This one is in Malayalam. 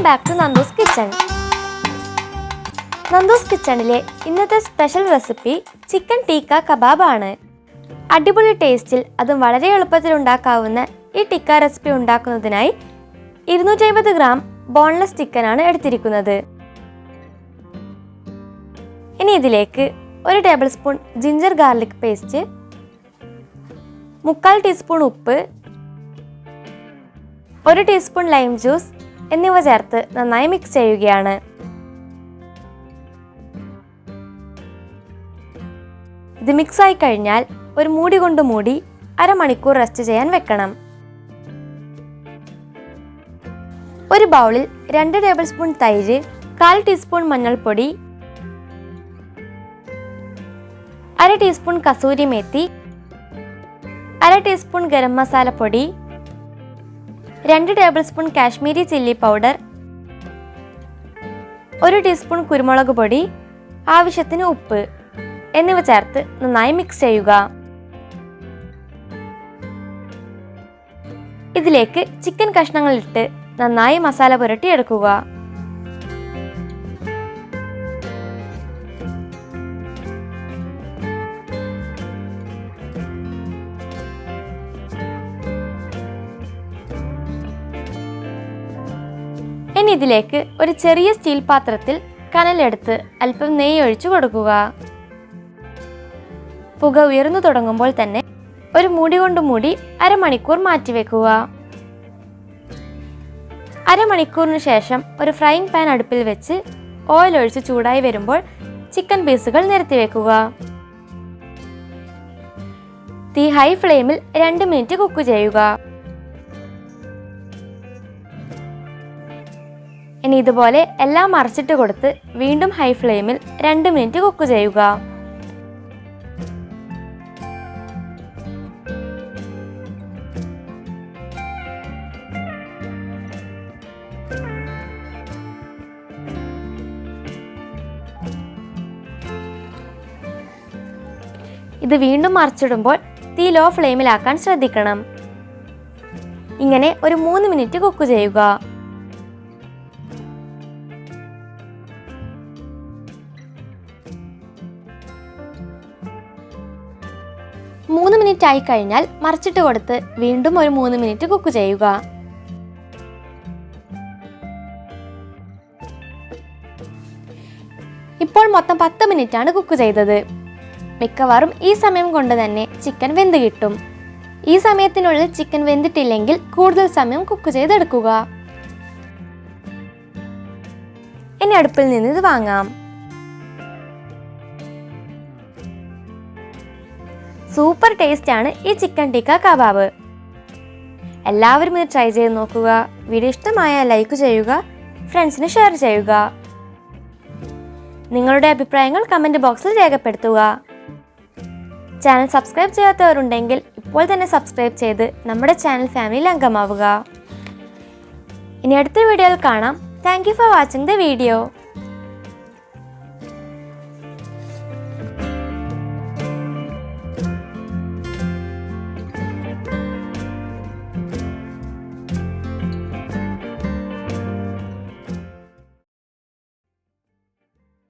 back to Nandus Kitchen. Nandus Kitchenile ഇന്നത്തെ special recipe chicken tikka kebab ആണ്. അടിപൊളി ടേസ്റ്റിൽ അതും വളരെ എളുപ്പത്തിൽ ഉണ്ടാക്കാവുന്ന ഈ ടിക്ക റെസിപ്പി ഉണ്ടാക്കുന്നതിനായി 250 ഗ്രാം ബോൺലെസ് ചിക്കൻ ആണ് എടുത്തിരിക്കുന്നത്. ഇനി ഇതിലേക്ക് 1 tablespoon ginger garlic paste, 1/4 teaspoon ഉപ്പ്, 1 ടീസ്പൂൺ ലൈം ജ്യൂസ് എന്നിവ ചേർത്ത് നന്നായി മിക്സ് ചെയ്യുകയാണ്. ഇത് മിക്സ് ആയി കഴിഞ്ഞാൽ ഒരു മൂടി കൊണ്ട് മൂടി അരമണിക്കൂർ റെസ്റ്റ് ചെയ്യാൻ വെക്കണം. ഒരു ബൗളിൽ 2 ടേബിൾ സ്പൂൺ തൈര്, 1/4 ടീസ്പൂൺ മഞ്ഞൾപ്പൊടി, 1/2 ടീസ്പൂൺ കസൂരി മേത്തി, 1/2 ടീസ്പൂൺ ഗരം മസാല പൊടി, 2 table spoon Kashmiri chilli powder, 1 teaspoon കുരുമുളക് പൊടി, ആവശ്യത്തിന് ഉപ്പ് എന്നിവ ചേർത്ത് നന്നായി മിക്സ് ചെയ്യുക. ഇതിലേക്ക് ചിക്കൻ കഷ്ണങ്ങളിട്ട് നന്നായി മസാല പുരട്ടിയെടുക്കുക. ഇനി ഇതിലേക്ക് ഒരു ചെറിയ സ്റ്റീൽ പാത്രത്തിൽ കനലെടുത്ത് അല്പം നെയ്യ് ഒഴിച്ചു കൊടുക്കുക. പുക ഉയർന്നു തുടങ്ങുമ്പോൾ തന്നെ ഒരു മൂടി കൊണ്ട് മൂടി അരമണിക്കൂർ മാറ്റിവെക്കുക. അരമണിക്കൂറിന് ശേഷം ഒരു ഫ്രൈയിങ് പാൻ അടുപ്പിൽ വെച്ച് ഓയിൽ ഒഴിച്ച് ചൂടായി വരുമ്പോൾ ചിക്കൻ പീസുകൾ നിരത്തി വെക്കുക. തീ ഹൈ ഫ്ലെയിമിൽ 2 മിനിറ്റ് കുക്ക് ചെയ്യുക. ഇനി ഇതുപോലെ എല്ലാം മറിച്ചിട്ട് കൊടുത്ത് വീണ്ടും ഹൈ ഫ്ലെയിമിൽ 2 മിനിറ്റ് കുക്ക് ചെയ്യുക. ഇത് വീണ്ടും മറിച്ചിടുമ്പോൾ തീ ലോ ഫ്ലെയിമിലാക്കാൻ ശ്രദ്ധിക്കണം. ഇങ്ങനെ ഒരു 3 മിനിറ്റ് കുക്ക് ചെയ്യുക. 3 മിനിറ്റ് ആയി കഴിഞ്ഞാൽ മറിച്ചിട്ട് കൊടുത്ത് വീണ്ടും ഒരു 3 മിനിറ്റ് കുക്ക് ചെയ്യുക. ഇപ്പോൾ മൊത്തം 10 മിനിറ്റാണ് കുക്ക് ചെയ്തത്. മിക്കവാറും ഈ സമയം കൊണ്ട് തന്നെ ചിക്കൻ വെന്ത് കിട്ടും. ഈ സമയത്തിനുള്ളിൽ ചിക്കൻ വെന്തിട്ടില്ലെങ്കിൽ കൂടുതൽ സമയം കുക്ക് ചെയ്തെടുക്കുക. ഇനി അടുപ്പിൽ നിന്ന് ഇത് വാങ്ങാം. സൂപ്പർ ടേസ്റ്റ് ആണ് ഈ ചിക്കൻ ടിക്ക കബാബ്. എല്ലാവരും ഇത് ട്രൈ ചെയ്ത് നോക്കുക. വീഡിയോ ഇഷ്ടമായാൽ ലൈക്ക് ചെയ്യുക, ഫ്രണ്ട്സിന് ഷെയർ ചെയ്യുക. നിങ്ങളുടെ അഭിപ്രായങ്ങൾ കമൻറ്റ് ബോക്സിൽ രേഖപ്പെടുത്തുക. ചാനൽ സബ്സ്ക്രൈബ് ചെയ്യാത്തവരുണ്ടെങ്കിൽ ഇപ്പോൾ തന്നെ സബ്സ്ക്രൈബ് ചെയ്ത് നമ്മുടെ ചാനൽ ഫാമിലിയിൽ അംഗമാവുക. ഇനി അടുത്ത വീഡിയോയിൽ കാണാം. Thank you for watching the video.